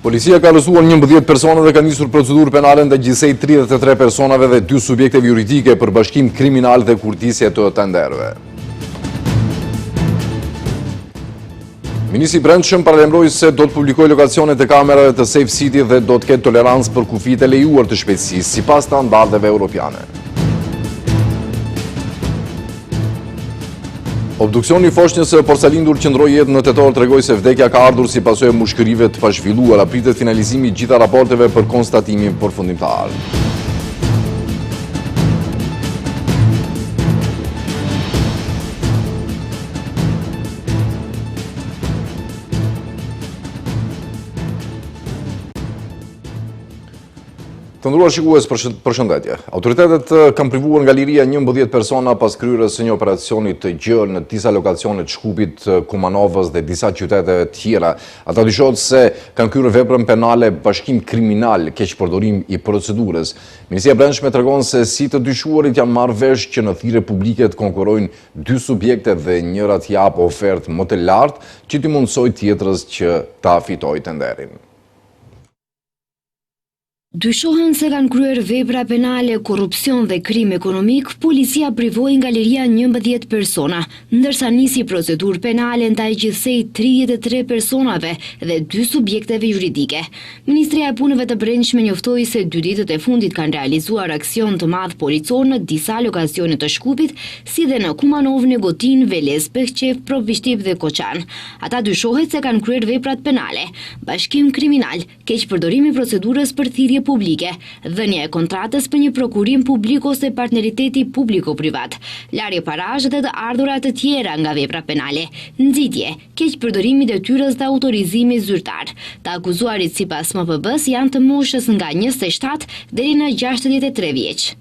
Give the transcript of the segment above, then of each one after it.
Policia ka arrestuar 11 persona dhe ka nisur procedurë penale ndaj gjithsej 33 personave dhe 2 subjekteve juridike për bashkim kriminal dhe kurtisje të tenderëve. Ministri i Brendshëm paralajmëroi se do të publikojë lokacionet e kamerave të Safe City dhe do të ketë tolerancë për kufijtë e lejuar të shpejtësisë sipas standardeve europiane. Obduksioni i foshnjës së porsalindur qëndroi jetë në tetor tregoi se vdekja ka ardhur si pasojë e mushkërive të pazhvilluara, pritet finalizimi i gjitha raporteve për konstatimin përfundimtar. Të nderuar shikues, përshëndetje. Autoritetet kanë privuar nga liria 11 persona pas kryerjes së një operacioni të gjerë në disa lokasione të Shkupit, Kumanovës dhe disa qytete tjera. Ata dyshohet se kanë kryer veprën penale bashkim kriminal, keqpërdorim i procedurës. Ministria e Brendshme tregon se si të dyshuarit janë marrë vesh që në thirrje publike të konkurrojnë 2 subjekte dhe njëra të japë ofertë më të lartë që t'i mundsojë tjetrës që ta fitojë tenderin. Dyshohen se kanë kryer vepra penale, korrupsion dhe krim ekonomik, policia privoi nga liria 11 persona, ndërsa nisi procedurë penale ndaj gjithsej 33 personave dhe 2 subjekteve juridike. Ministria e Punëve të Brendshme njoftoi se 2 ditët e fundit kanë realizuar aksion të madh policor në disa lokacione të Shkupit, si dhe në Kumanov, Negotin, Velez, Peshqev, Provishtiv dhe Koçan. Ata dyshohet se kanë kryer veprat penale, bashkim kriminal, keqpërdorimi i procedurës për thirrje publike, dhënia e kontratës për një prokurim publik ose partneriteti publiko-privat, larje parash dhe të ardhurat të tjera nga vepra penale, nxitje, keqpërdorimi i detyrës dhe autorizimi zyrtar. Të akuzuarit sipas MPB-s janë të moshës nga 27 deri në 63 vjeç.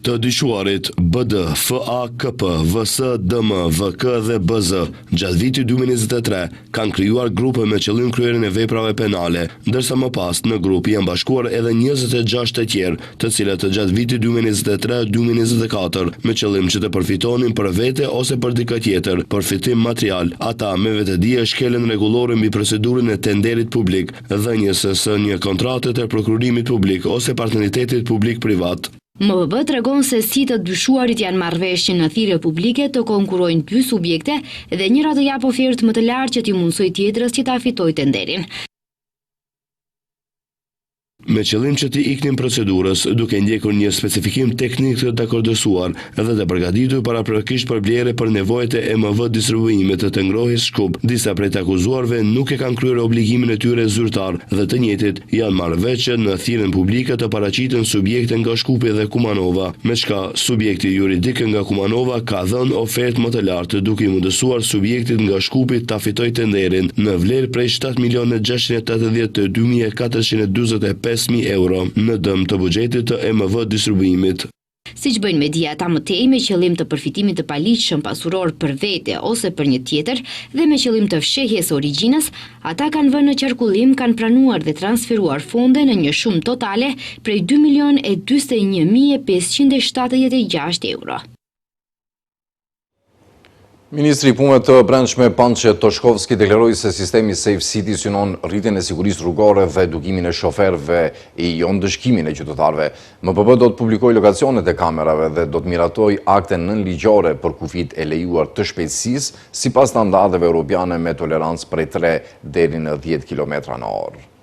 Të dyshuarit BD, FA, KP, VS, DM, VK dhe BZ gjatë vitit 2023 kanë krijuar grupe me qëllim kryerjen e veprave penale, ndërsa më pas në grup janë bashkuar edhe 26 të tjerë, të cilët gjatë vitit 2023-2024 me qëllim që të përfitonin për vete ose për dikë tjetër, përfitim material, ata me vetëdije shkelën rregullore mbi procedurën e tenderit publik, dhënies së një kontrate të prokurimit publik ose partneritetit publik-privat. MPB tregon se si të dyshuarit janë marrë vesh që në thirrje publike të konkurrojnë 2 subjekte dhe njëra të japë ofertë më të lartë që t'i mundsojë tjetrës që ta fitojë tenderin. Me qëllim që t'i iknin procedurës, duke ndjekur një specifikim teknik të dakordësuar dhe të përgatitur paraprakisht për blerje për nevojat e MV distribuimit të ngrohjes Shkup, disa prej të akuzuarve nuk e kanë kryer obligimin e tyre zyrtar dhe të njëjtit janë marrë vesh që në thirrjen publike të paraqiten subjekte nga Shkupi dhe Kumanova, me çka subjekti juridik nga Kumanova ka dhënë ofertë më të lartë, duke i mundësuar subjektit nga Shkupi ta fitojë tenderin në vlerë prej 7.682.445 euro në dëm të buxhetit të MV distribuimit. Siç bëjnë media ata më tej me qëllim të përfitimit të paligjshëm pasuror për vete ose për një tjetër dhe me qëllim të fshehjes origjinës, ata kanë vënë në qarkullim, kanë pranuar dhe transferuar fonde në një shumë totale prej 2.041.576 euro. Ministri i Punëve të Brendshme Pançe Toshkovski deklaroi se sistemi Safe City synon rritjen e sigurisë rrugore dhe edukimin e shoferëve e jo ndëshkimin e qytetarëve. MPB do të publikojë lokacionet e kamerave dhe do të miratojë akte nënligjore për kufijtë e lejuar të shpejtësisë sipas standardeve europiane me tolerancë prej 3 deri në 10 km/h.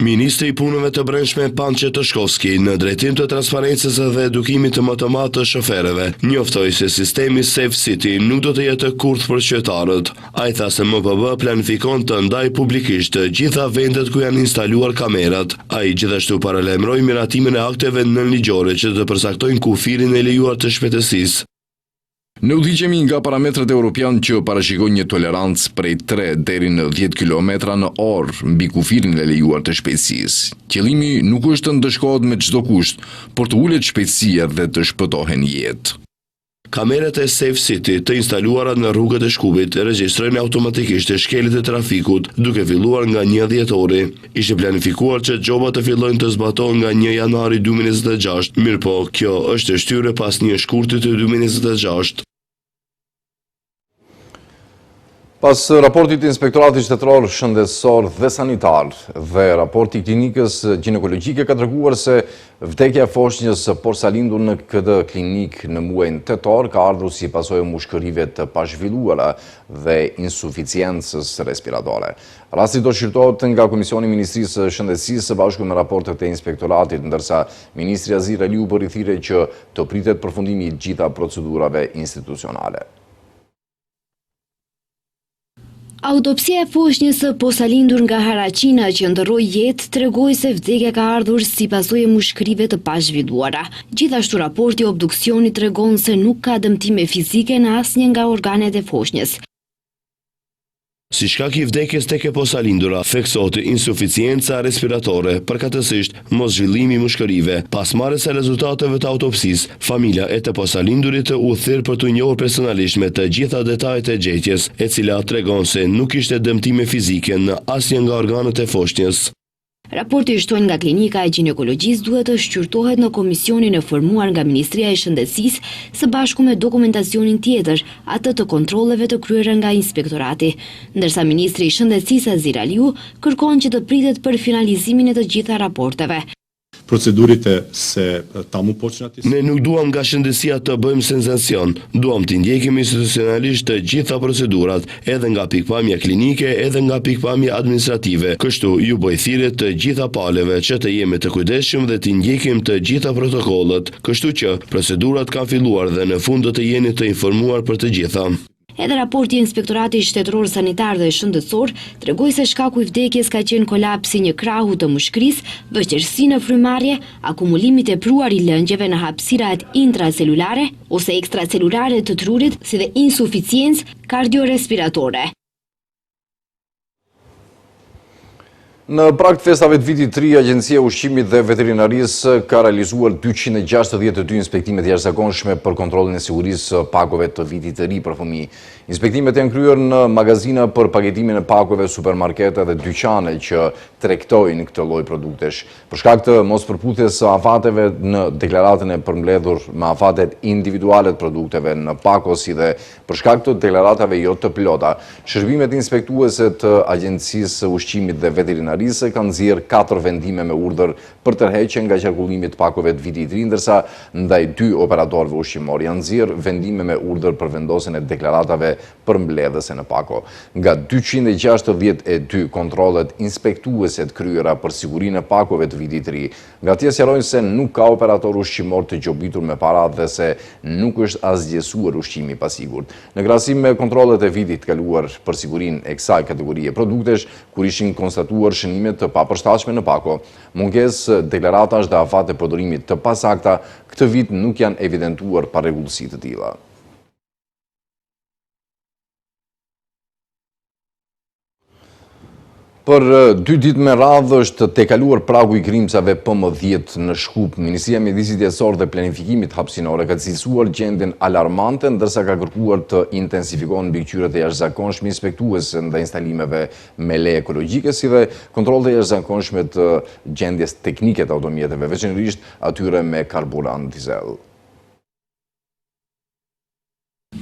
Ministri i Punëve të Brendshme Pançe Toshkovski në drejtim të transparencës dhe edukimit të më të madh të shoferëve njoftoi se sistemi Safe City nuk do të jetë kurrë për qytetarët. Ai tha se MPB planifikon të ndajë publikisht të gjitha vendet ku janë instaluar kamerat. Ai gjithashtu paralajmëroi miratimin e akteve nënligjore që të përcaktojnë kufirin e lejuar të shpejtësisë. Ne udhëhiqemi nga parametrat europian që parashikojnë një tolerancë prej 3 deri në 10 km/h mbi kufirin e lejuar të shpejtësisë. Qëllimi nuk është të ndëshkohet me çdo kusht, por të ulet shpejtësia dhe të shpëtohen jetë. Kamerat e Safe City të instaluara në rrugët e Shkupit regjistrojnë automatikisht shkeljet e trafikut, duke filluar nga 1 dhjetori. Ishte planifikuar që gjobat të fillojnë të zbatohen nga 1 janari 2026, mirëpo kjo është e shtyre pas një shkurti të 2026. Pas raportit inspektoratit shtetëror shëndetësor dhe sanitar dhe raporti klinikës ginekologjike ka treguar se vdekja e foshnjës porsalindur në këtë klinik në muajin tetor ka ardhur si pasojë mushkërive të pazhvilluara dhe insuficiencës respiratore. Rasti do shqyrtohet nga Komisioni i Ministrisë së Shëndetësisë së bashku me raportet e inspektoratit, ndërsa Ministri Azir Aliu bëri thirrje që të pritet përfundimi i gjitha procedurave institucionale. Autopsia e foshnjës së posalindur nga Haraqina që ndërroi jetë tregoi se vdekja ka ardhur si pasojë e mushkërive të pazhvilluara. Gjithashtu raporti obduksionit tregon se nuk ka dëmtime fizike në asnjë nga organet e foshnjës. Si shkak i vdekjes tek e posalindura, theksohet insuficienca respiratore, përkatësisht mos zhvillimi i mushkërive. Pas marrjes së rezultateve të autopsisë, familja e të posalindurit u thirr për të njohur personalisht me të gjitha detajet e gjetje, e cila tregon se nuk kishte dëmtime fizike në asnjë nga organet e foshnjës. Raporti i shtuar nga klinika e ginekologjisë duhet të shqyrtohet në komisionin e formuar nga Ministria e Shëndetësisë së bashku me dokumentacionin tjetër, atë të kontrolleve të kryera nga inspektorati, ndërsa Ministri i Shëndetësisë Azir Aliu kërkon që të pritet për finalizimin e të gjitha raporteve. Procedurit se tamu počnati. Ne nuk duam nga shëndetësia të bëjmë senzacion, duam të ndjekim institucionalisht të gjitha procedurat, edhe nga pikpamja klinike, edhe nga pikpamja administrative. Kështu ju bëj thirrje të gjitha palëve që të jemi të kujdesshëm dhe të ndjekim të gjitha protokollet, kështu që procedurat kanë filluar dhe në fund do të jeni të informuar për të gjitha. Edhe raporti i Inspektoratit Shtetëror Sanitar dhe Shëndetësor tregoi se shkaku i vdekjes ka qenë kolapsi një krahu të mushkërisë, vështirësi në frymarrje, akumulimi i tepruar i lëngjeve në hapësirat intracelulare ose ekstracelulare të trurit, si dhe insuficiencë kardiorespiratore. Në prag të festave të vitit 3, Agjencia e Ushqimit dhe Veterinarisë ka realizuar 262 inspektime të jashtëzakonshme për kontrollin e sigurisë së pakove të vitit të ri për fëmijë. Inspektimet janë kryer në magazina për paketimin e pakove, supermarkete dhe dyqane që tregtojnë këtë lloj produktesh. Për shkak të mospërputhjes së afateve në deklaratën e përmbledhur me afatet individuale të produkteve në pako, si dhe për shkak të deklaratave jo të plota, shërbimet inspektuese të Agjencisë së Ushqimit dhe Veterinarisë kanë nxjerrë 4 vendime me urdhër për tërheqje nga qarkullimi të pakove të vitit të ri, ndërsa ndaj 2 operatorëve ushqimor janë nxjerrë vendime me urdhër për vendosjen e deklaratave përmbledhëse në pako. Nga 262 kontrollet inspektuese të kryera për sigurinë e pakove të vitit të ri, nga tje sqarojnë se nuk ka operator ushqimor të gjobitur me para dhe se nuk është asgjësuar ushqimi pasigurt. Në krahasim me kontrollet e vitit të kaluar për sigurinë e kësaj kategorie produktesh, kur ishin konstatuar shënime të papërshtatshme në pako, mungesë deklaratash dhe afate përdorimit të pasakta, këtë vit nuk janë evidentuar parregullsi të tilla. Për 2 ditë me radhë është tejkaluar pragu i grimcave PM10 në Shkup. Ministria e Mjedisit Jetësor dhe Planifikimit Hapësinor ka cilësuar gjendjen alarmante, ndërsa ka kërkuar të intensifikohen mbikëqyrjet e jashtëzakonshme inspektuese ndaj instalimeve me leje ekologjike, si dhe kontrollet e jashtëzakonshme të gjendjes teknike të automjeteve, veçanërisht atyre me karburant dizel.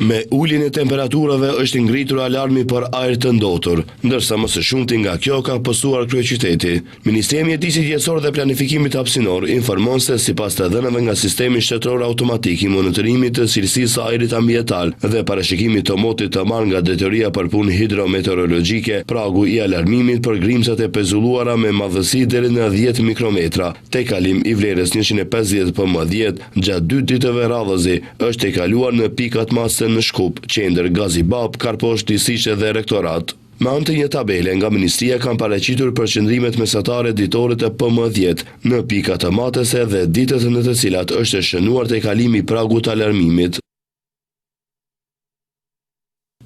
Me uljen e temperaturave është ngritur alarmi për ajër të ndotur, ndërsa më së shumti nga kjo ka pësuar kryeqyteti. Ministria e Mjedisit Jetësor dhe Planifikimit Hapësinor informon se sipas të dhënave nga Sistemi Shtetëror Automatik i Monitorimit të Cilësisë së Ajrit Ambiental dhe parashikimit të motit të marrë nga Detyria për Punë Hidrometeorologjike, pragu i alarmimit për grimcat e pezulluara me madhësi deri në 10 mikrometra, tejkalim i vlerës 150 PM10 gjatë 2 ditëve radhëzi është tejkaluar në pikat masë në Shkup, Qendër, Gazibab, Karposhtë, Lisiqe dhe Rektorat. Me anë të një tabele nga Ministria kanë paraqitur përqendrimet mesatare ditore të PM10 në pika të matese dhe ditët në të cilat është shënuar tejkalimi i pragut të alarmimit.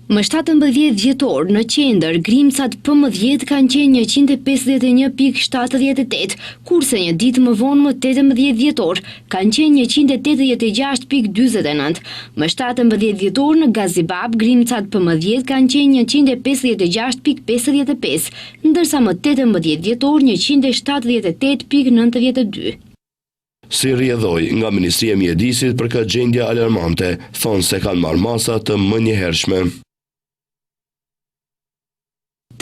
Më 17 dhjetor në Qendër, grimcat PM10 kanë qenë 151.78, kurse një ditë më vonë më 18 dhjetor kanë qenë 186.49. Më 17 dhjetor në Gazibab, grimcat PM10 kanë qenë 156.55, ndërsa më 18 dhjetor 178.92. Si rrjedhoi nga Ministria e Mjedisit për këtë gjendje alarmante, thonë se kanë marrë masa të menjëhershme.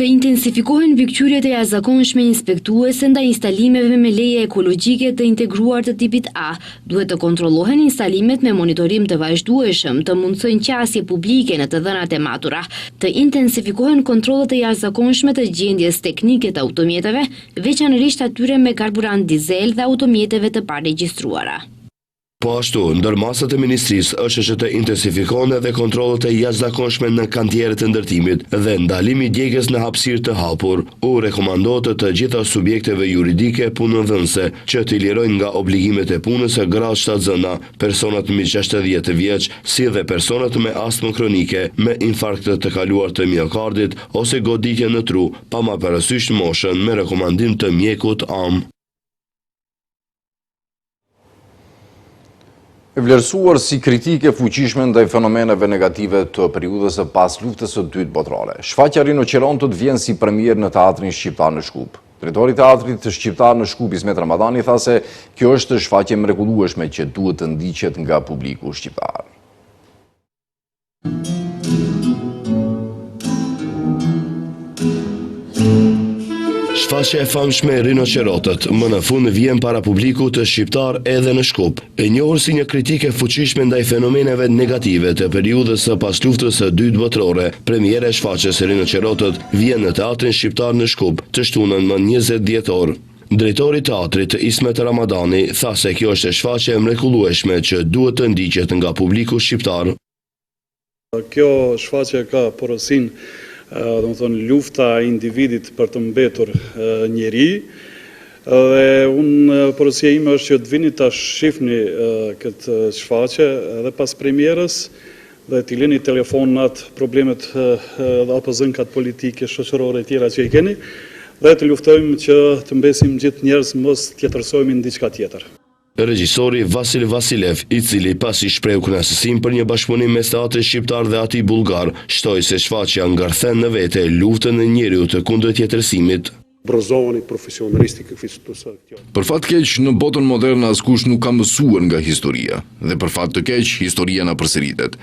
Të intensifikohen mbikëqyrjet e jashtëzakonshme inspektuese ndaj instalimeve me leje ekologjike të integruar të tipit A. Duhet të kontrollohen instalimet me monitorim të vazhdueshëm, të mundsojnë qasje publike në të dhënat e matura, të intensifikohen kontrollet e jashtëzakonshme të gjendjes teknike të automjeteve, veçanërisht atyre me karburant dizel dhe automjeteve të paregjistruara. Po ashtu, ndër masat e ministrisë është që të intensifikohen edhe kontrollet e jashtëzakonshme në kantieret e ndërtimit dhe ndalimi i djegjes në hapësirë të hapur. U rekomandohet të gjitha subjekteve juridike punëdhënëse që të lirojnë nga obligimet e punës së gradë shtatzëna, personat mbi 60 vjeç, si dhe personat me astmë kronike, me infarkt të kaluar të miokardit ose goditje në tru, pa ma parasysh moshën me rekomandim të mjekut am. E vlerësuar si kritike fuqishme ndaj fenomeneve negative të periudhës së pas luftës së dytë botërore. Shfaqja rinoqerontët vjen si premier në teatrin shqiptar në Shkup. Drejtori i teatrit shqiptar në Shkup, Ismet Ramadani, tha se kjo është shfaqje mrekullueshme që duhet të ndiqet nga publiku shqiptar. Shfaqja e famshme rinoqerotët më në fund vjen para publikut të shqiptar edhe në Shkup. E njohur si një kritike fuqishme ndaj fenomeneve negative të periudhës së pas luftës së dytë botërore, premiera e shfaqjes së rinoqerotët vjen në teatrin shqiptar në Shkup të shtunën më 20 dhjetor. Drejtori i teatrit Ismet Ramadani tha se kjo është shfaqje mrekullueshme që duhet të ndiqet nga publiku shqiptar. Kjo shfaqje ka porosin lufta e individit për të mbetur njeri, dhe unë porosia ime është që të vini ta shifni këtë shfaqje edhe pas premierës dhe t'i lini telefonat, problemet dhe apo zënkat politike, shoqërore tjera që i keni, dhe të luftojmë që të mbesim gjithë njerëz mos tjetërsojmë në diçka tjetër. Regjisori Vasil Vasilev, i cili pasi shpreu kënaqësinë për një bashkëpunim mes teatrit shqiptar dhe atij bullgar, shtoi se shfaqja ngarthen në vete luftën e njeriut të kundër tjetërsimit. Për fat keq, në botën moderne askush nuk ka mësuar nga historia, dhe për fat të keq, historia na përsëritet.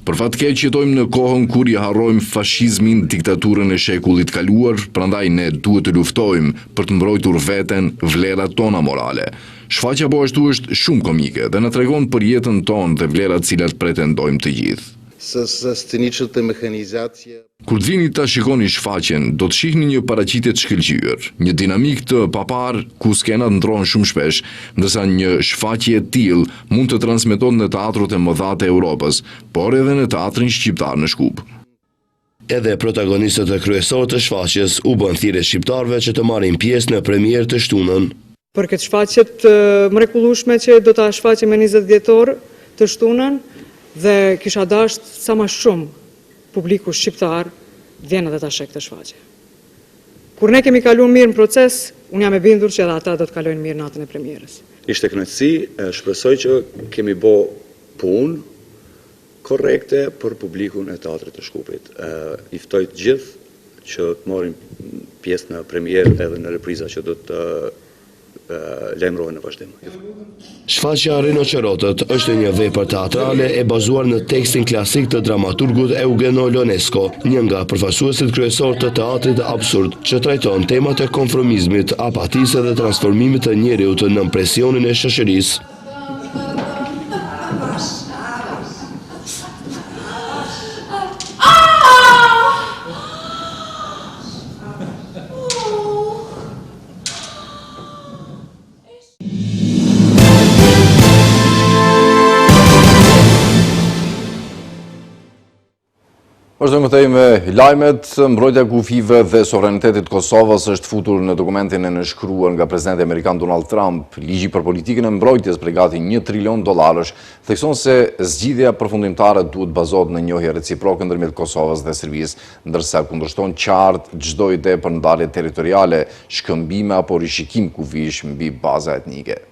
Për fat keq, jetojmë në kohën kur i harrojmë fashizmin, diktaturën e shekullit kaluar, prandaj ne duhet të luftojmë për të mbrojtur veten, vlerat tona morale. Shfaqja po ashtu është shumë komike dhe na tregon për jetën tonë dhe vlerat cilat pretendojmë të gjithë. Kur të vini ta shikoni shfaqjen, do të shihni një paraqitje të shkëlqyer, një dinamik të papar ku skenat ndrohen shumë shpesh, ndërsa një shfaqje e tillë mund të transmetohet në teatrot e mëdha të Europës, por edhe në teatrin shqiptar në Shkup. Edhe protagonistët e kryesorë të shfaqjes u bën thirrje shqiptarëve që të marrin pjesë në premierë të shtunën. Për këtë shfaqjet mrekullueshme që do ta shfaqim me 20 dhjetor të shtunën, dhe kisha dashur sa më shumë publiku shqiptar vjen edhe ta sheh këtë shfaqje. Kur ne kemi kaluar mirë në proces, unë jam e bindur që edhe ata do të kalojnë mirë natën e premierës. Ishte kënaqësi, shpresoj që kemi bë punë korrekte për publikun e teatrit të Shkupit. I ftoj të gjithë që të marrin pjesë në premierë edhe në repriza që do të lajmërohen në vazhdim. Shfaqja Rinoqerotët është një vepër teatrale e bazuar në tekstin klasik të dramaturgut Eugeno Ionesco, një nga përfaqësuesit kryesor të teatrit absurd, që trajton temat e konformizmit, apatisë dhe transformimit të njeriut në presionin e shoqërisë. Vazhdojmë këtej me lajmet. Mbrojtja e kufive dhe sovranitetit Kosovës është futur në dokumentin e nënshkruar nga presidenti amerikan Donald Trump. Ligji për politikën e mbrojtjes për gati $1 trilion, thekson se zgjidhja përfundimtare duhet bazohet në njohje reciproke ndërmjet Kosovës dhe Serbisë, ndërsa kundërshton qartë çdo ide për ndarje territoriale, shkëmbime apo rishikim kufish mbi baza etnike.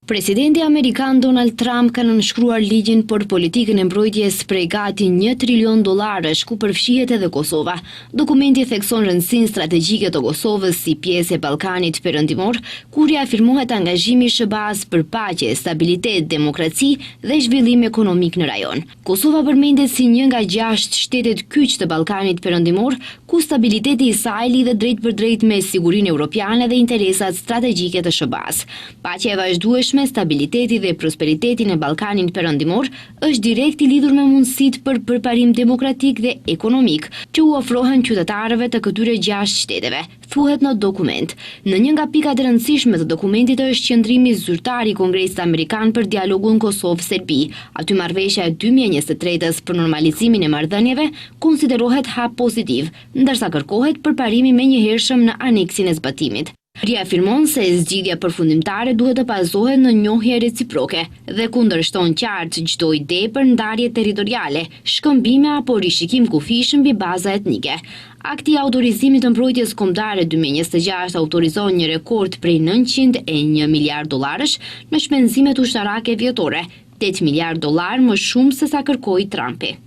Presidenti Amerikan Donald Trump ka nënshkruar ligjin për politikën e mbrojtjes prej gati $1 trilion, ku përfshihet edhe Kosova. Dokumenti thekson rëndësinë strategjike të Kosovës si pjesë e Ballkanit Perëndimor, ku riafirmohet angazhimi i SBA-s për paqe, stabilitet, demokraci dhe zhvillim ekonomik në rajon. Kosova përmendet si një nga 6 shtetet kyç të Ballkanit Perëndimor, ku stabiliteti i saj lidhet drejt për drejt me sigurinë europiane dhe interesat strategjike të SBA-s. Paqja e vazhdueshme, stabiliteti dhe prosperitetin e Ballkanit Perëndimor është direkt i lidhur me mundësitë për përparim demokratik dhe ekonomik që u ofrohen qytetarëve të këtyre 6 shteteve, thuhet në dokument. Në një nga pikat e rëndësishme të dokumentit është qëndrimi zyrtar i Kongresit Amerikan për dialogun Kosovë-Serbi. Aty marrëveshja e 2023-s për normalizimin e marrëdhënieve konsiderohet hap pozitiv, ndërsa kërkohet përparimi menjëhershëm në aneksin e zbatimit. Riafirmon se zgjidhja përfundimtare duhet të bazohet në njohje reciproke dhe kundërshton qartë çdo ide për ndarje territoriale, shkëmbime apo rishikim kufish mbi baza etnike. Akti i autorizimit të mbrojtjes kombëtare 2026 autorizon një rekord prej $901 miliard në shpenzimet ushtarake vjetore, $8 miliard më shumë se sa kërkoi Trumpi.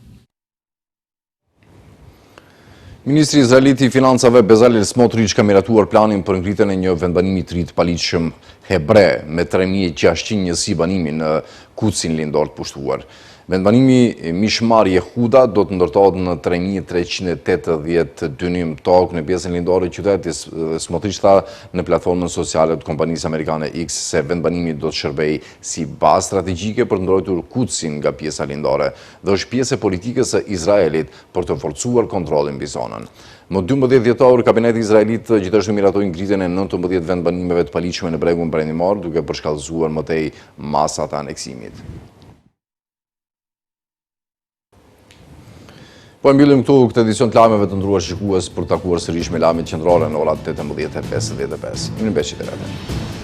Ministri izraelit i Financave Bezalel Smotrich ka miratuar planin për ngritjen e një vendbanimi të ri të paligjshëm hebre me 3600 njësi banimi në Quds-in lindor të pushtuar. Vendbanimi Mishmar Yehuda do të ndërtohet në 3380 dynim tokë në pjesën lindore të qytetit. Smotrich tha në platformën sociale të kompanisë amerikane X se vendbanimi do të shërbejë si bazë strategjike për të mbrojtur Quds-in nga pjesa lindore dhe është pjesë e politikës së Izraelit për të forcuar kontrollin mbi zonën. Më 12 dhjetor, kabineti izraelit gjithashtu miratoi ngritjen e 19 vendbanimeve të paligjshme në bregun perëndimor, duke përshkallëzuar më tej masat e aneksimit. Po e mbyllim këtu këtë edicion të lajmeve të nderuar shikues për të takuar sërish me lajmet qendrore në orat 18:55. Mirëmbëjtje.